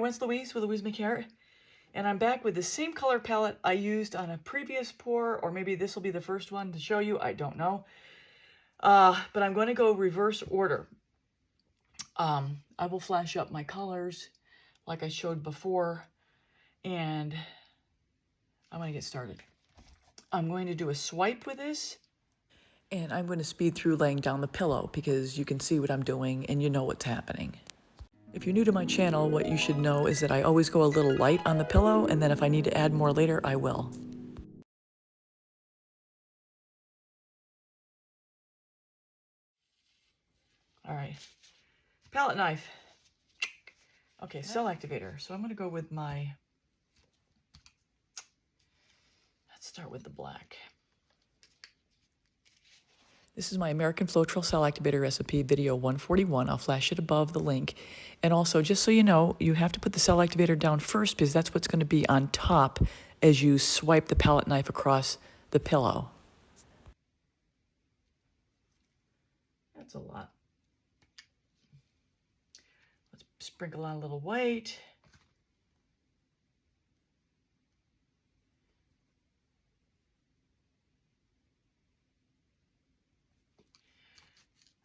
Once Louise with Louise McCarrett, and I'm back with the same color palette I used on a previous pour, or maybe this will be the first one to show you, I don't know. But I'm going to go reverse order. I will flash up my colors like I showed before, and I'm going to get started. I'm going to do a swipe with this, and I'm going to speed through laying down the pillow because you can see what I'm doing and you know what's happening. If you're new to my channel, what you should know is that I always go a little light on the pillow, and then if I need to add more later, I will. All right, palette knife. Okay, cell activator. So I'm going to go with my, let's start with the black. This is my American Floetrol Cell Activator recipe, video 141. I'll flash it above the link. And also, just so you know, you have to put the cell activator down first because that's what's going to be on top as you swipe the palette knife across the pillow. That's a lot. Let's sprinkle on a little white.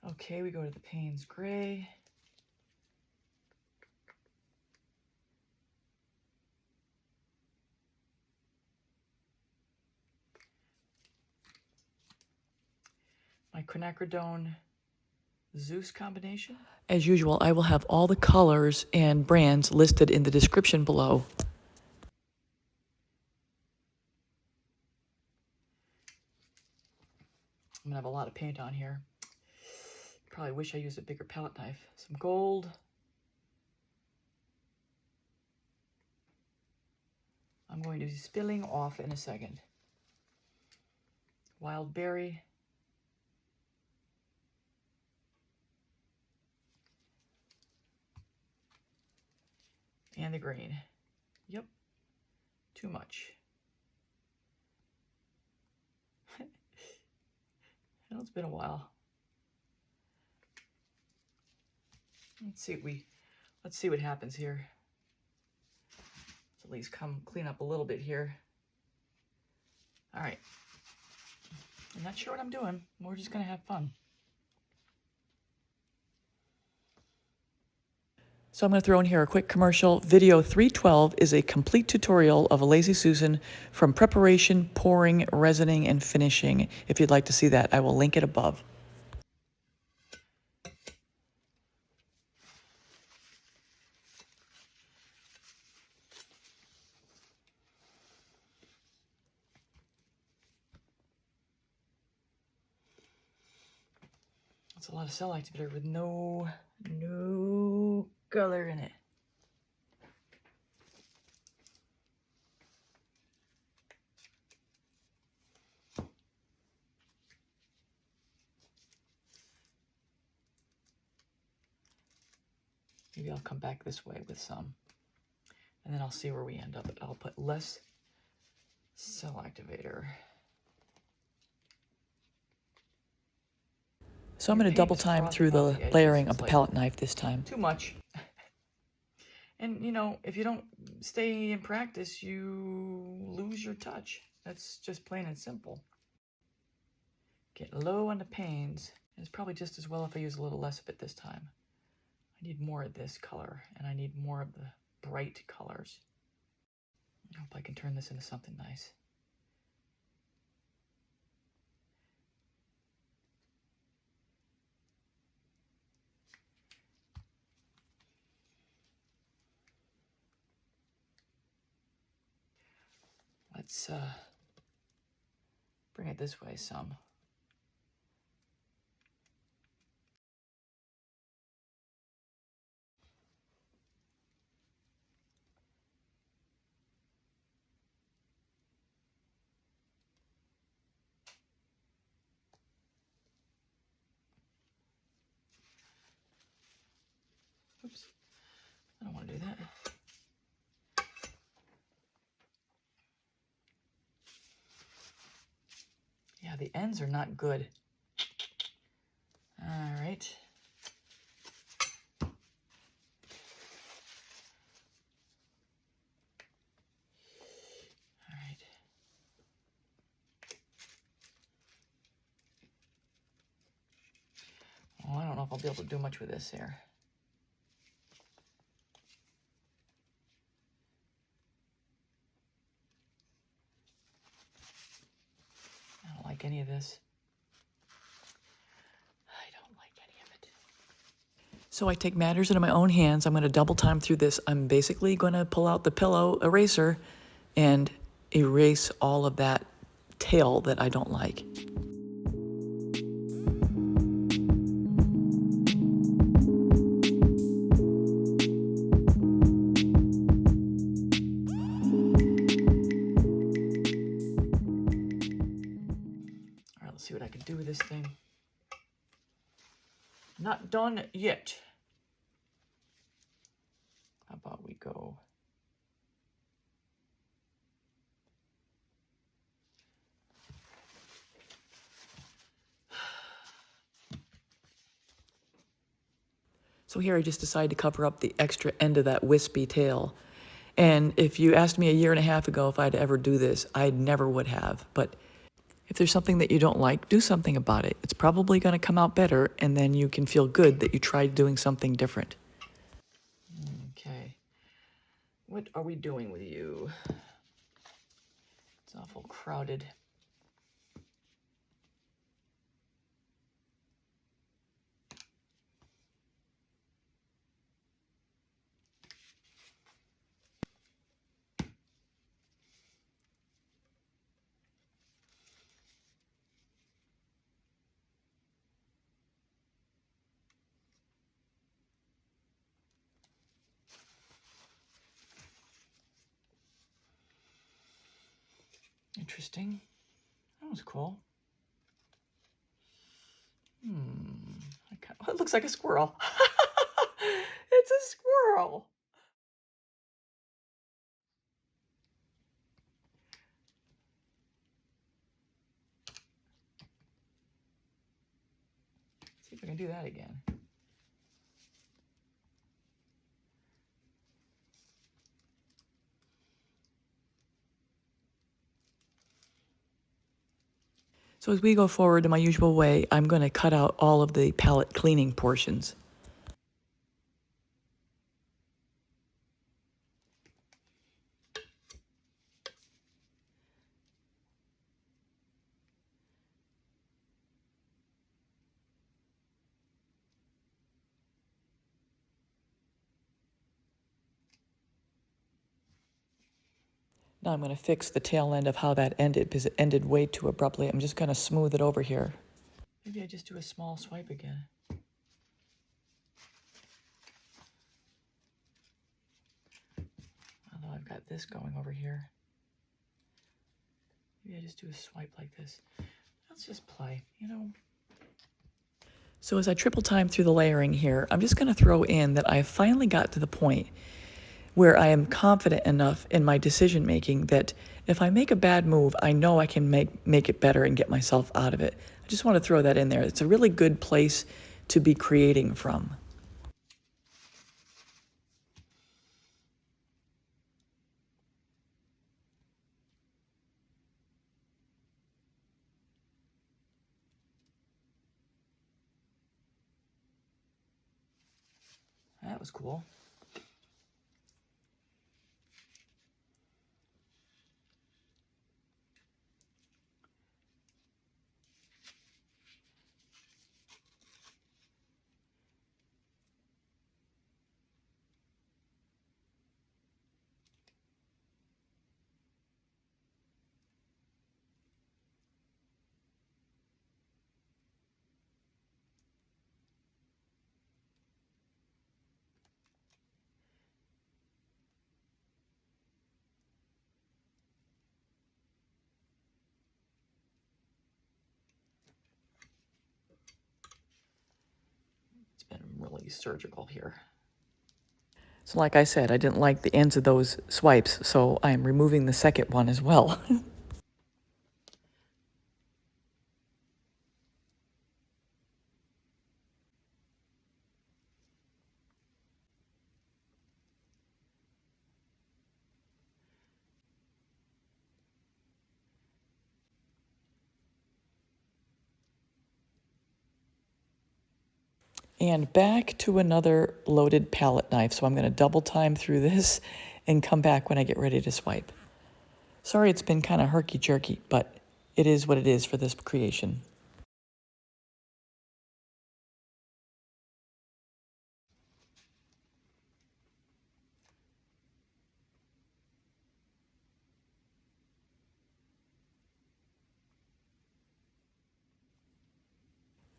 Okay, we go to the Payne's Gray. My quinacridone Zeus combination. As usual, I will have all the colors and brands listed in the description below. I'm gonna have a lot of paint on here. Probably wish I used a bigger palette knife. Some gold. I'm going to be spilling off in a second. Wild berry. And the green. Yep, too much. Well, it's been a while. Let's see what happens here. Let's at least come clean up a little bit here. All right. I'm not sure what I'm doing. We're just gonna have fun. So I'm going to throw in here a quick commercial. Video 312 is a complete tutorial of a Lazy Susan from preparation, pouring, resining, and finishing. If you'd like to see that, I will link it above. That's a lot of cell activator with no color in it. Maybe I'll come back this way with some, and then I'll see where we end up. I'll put less cell activator. So I'm going to double time through the layering of the palette knife this time. Too much. And, you know, if you don't stay in practice, you lose your touch. That's just plain and simple. Get low on the panes. And it's probably just as well if I use a little less of it this time. I need more of this color, and I need more of the bright colors. I hope I can turn this into something nice. Let's bring it this way some. Oops, I don't want to do that. Yeah, the ends are not good. All right. if I'll be able to do much with this here. I don't like any of this. I don't like any of it. So I take matters into my own hands. I'm going to double time through this. I'm basically going to pull out the pillow eraser and erase all of that tail that I don't like. All right, let's see what I can do with this thing. Not done yet. How about we go? So here I just decided to cover up the extra end of that wispy tail. And if you asked me a year and a half ago if I'd ever do this, I never would have. But if there's something that you don't like, do something about it. It's probably going to come out better, and then you can feel good that you tried doing something different. Okay. What are we doing with you? It's awful crowded. Interesting. That was cool. Oh, it looks like a squirrel. It's a squirrel. See if I can do that again. So as we go forward in my usual way, I'm going to cut out all of the palette cleaning portions. Now I'm going to fix the tail end of how that ended, because it ended way too abruptly. I'm just going to smooth it over here. Maybe I just do a small swipe again. Although I've got this going over here. Maybe I just do a swipe like this. Let's just play, you know. So as I triple time through the layering here, I'm just going to throw in that I finally got to the point where I am confident enough in my decision making that if I make a bad move, I know I can make it better and get myself out of it. I just want to throw that in there. It's a really good place to be creating from. That was cool. It's been really surgical here. So like I said, I didn't like the ends of those swipes, so I'm removing the second one as well. And back to another loaded palette knife. So I'm going to double time through this and come back when I get ready to swipe. Sorry it's been kind of herky-jerky, but it is what it is for this creation.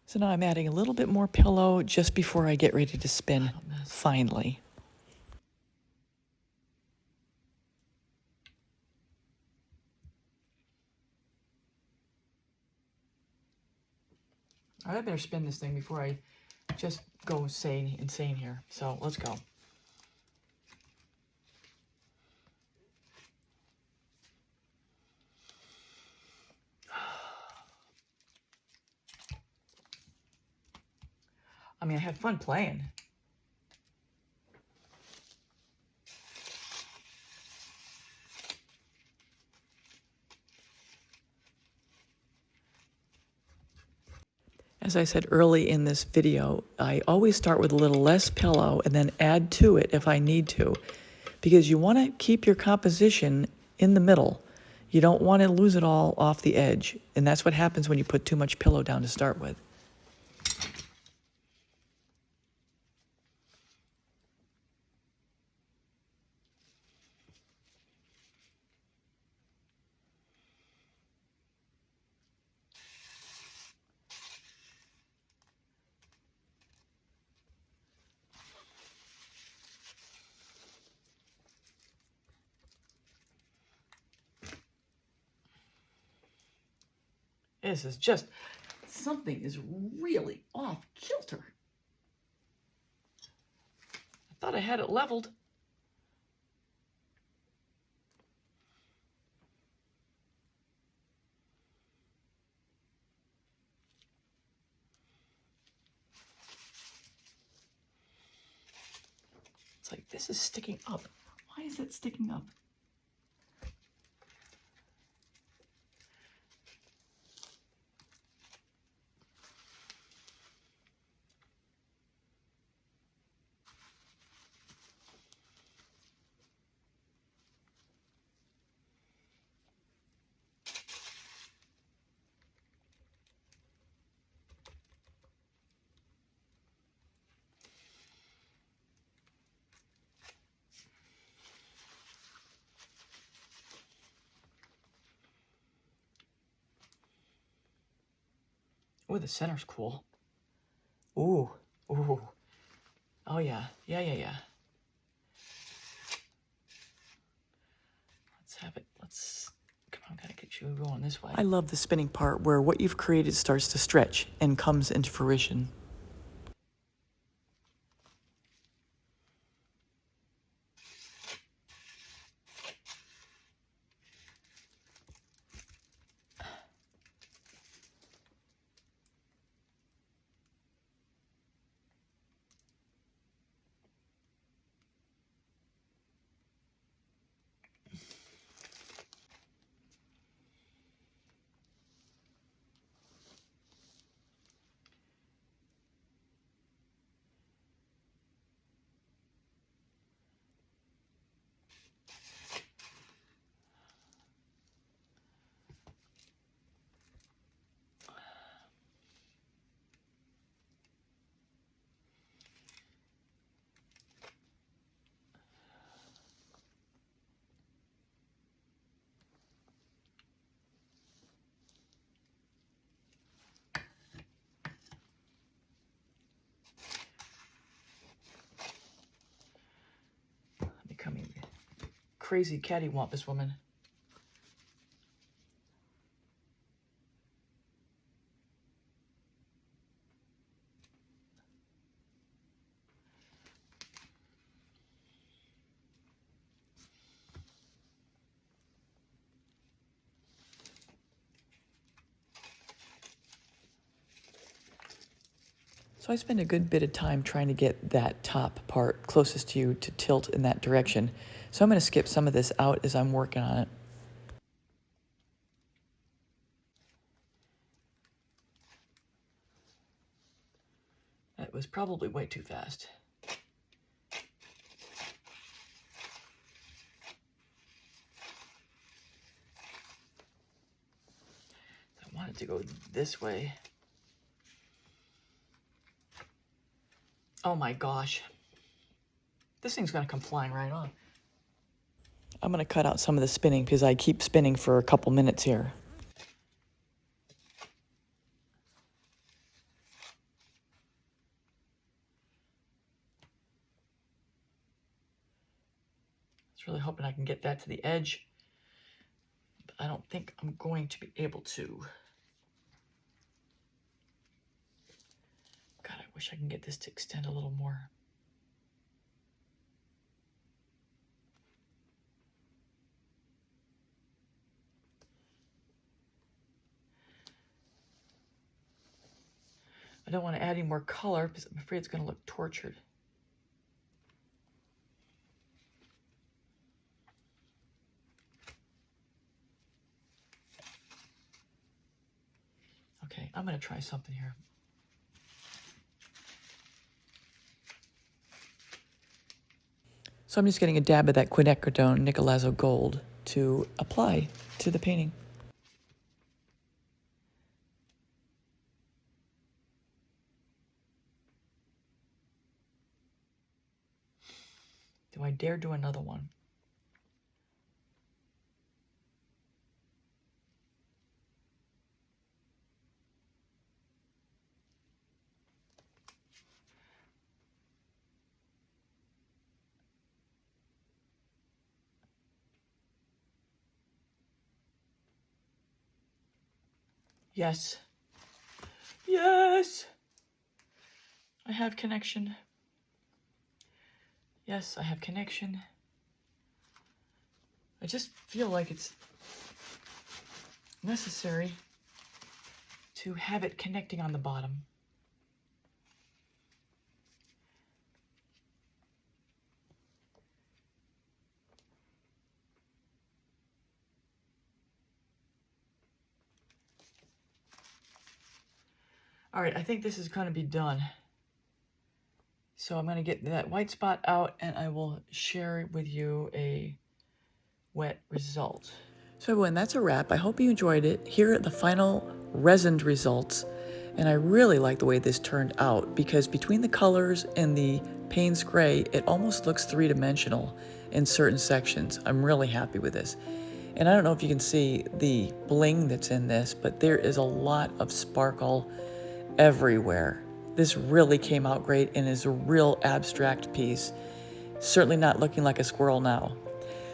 So now I'm adding a little bit more pillow just before I get ready to spin finally. All right, I better spin this thing before I just go insane here. So let's go. I mean, I had fun playing. As I said early in this video, I always start with a little less pillow and then add to it if I need to, because you want to keep your composition in the middle. You don't want to lose it all off the edge, and that's what happens when you put too much pillow down to start with. This is just, something is really off kilter. I thought I had it leveled. It's like, this is sticking up. Why is it sticking up? Ooh, the center's cool. Ooh, ooh. Oh yeah, yeah. Let's have it, come on, gotta get you going this way. I love the spinning part where what you've created starts to stretch and comes into fruition. Becoming crazy cattywampus woman. So I spend a good bit of time trying to get that top part closest to you to tilt in that direction. So I'm going to skip some of this out as I'm working on it. That it was probably way too fast. I want it to go this way. Oh my gosh. This thing's gonna come flying right on. I'm gonna cut out some of the spinning because I keep spinning for a couple minutes here. I was really hoping I can get that to the edge, but I don't think I'm going to be able to. God, I wish I can get this to extend a little more. I don't want to add any more color because I'm afraid it's going to look tortured. Okay, I'm going to try something here. So I'm just getting a dab of that quinacridone Nicolazzo Gold to apply to the painting. Do I dare do another one? Yes. Yes! I have connection. Yes, I have connection. I just feel like it's necessary to have it connecting on the bottom. All right, I think this is going to be done. So I'm going to get that white spot out and I will share with you a wet result. So everyone, that's a wrap. I hope you enjoyed it. Here are the final resined results. And I really like the way this turned out because between the colors and the Payne's gray, it almost looks three-dimensional in certain sections. I'm really happy with this. And I don't know if you can see the bling that's in this, but there is a lot of sparkle everywhere. This really came out great and is a real abstract piece. Certainly not looking like a squirrel now.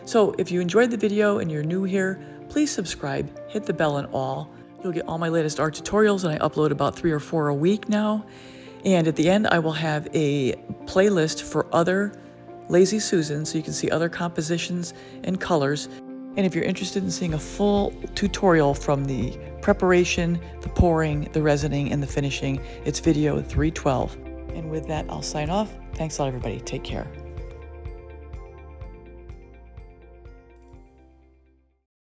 So if you enjoyed the video and you're new here, please subscribe, hit the bell and all. You'll get all my latest art tutorials, and I upload about 3 or 4 a week now. And at the end, I will have a playlist for other Lazy Susans so you can see other compositions and colors. And if you're interested in seeing a full tutorial from the preparation, the pouring, the resining, and the finishing, it's video 312. And with that, I'll sign off. Thanks a lot, everybody. Take care.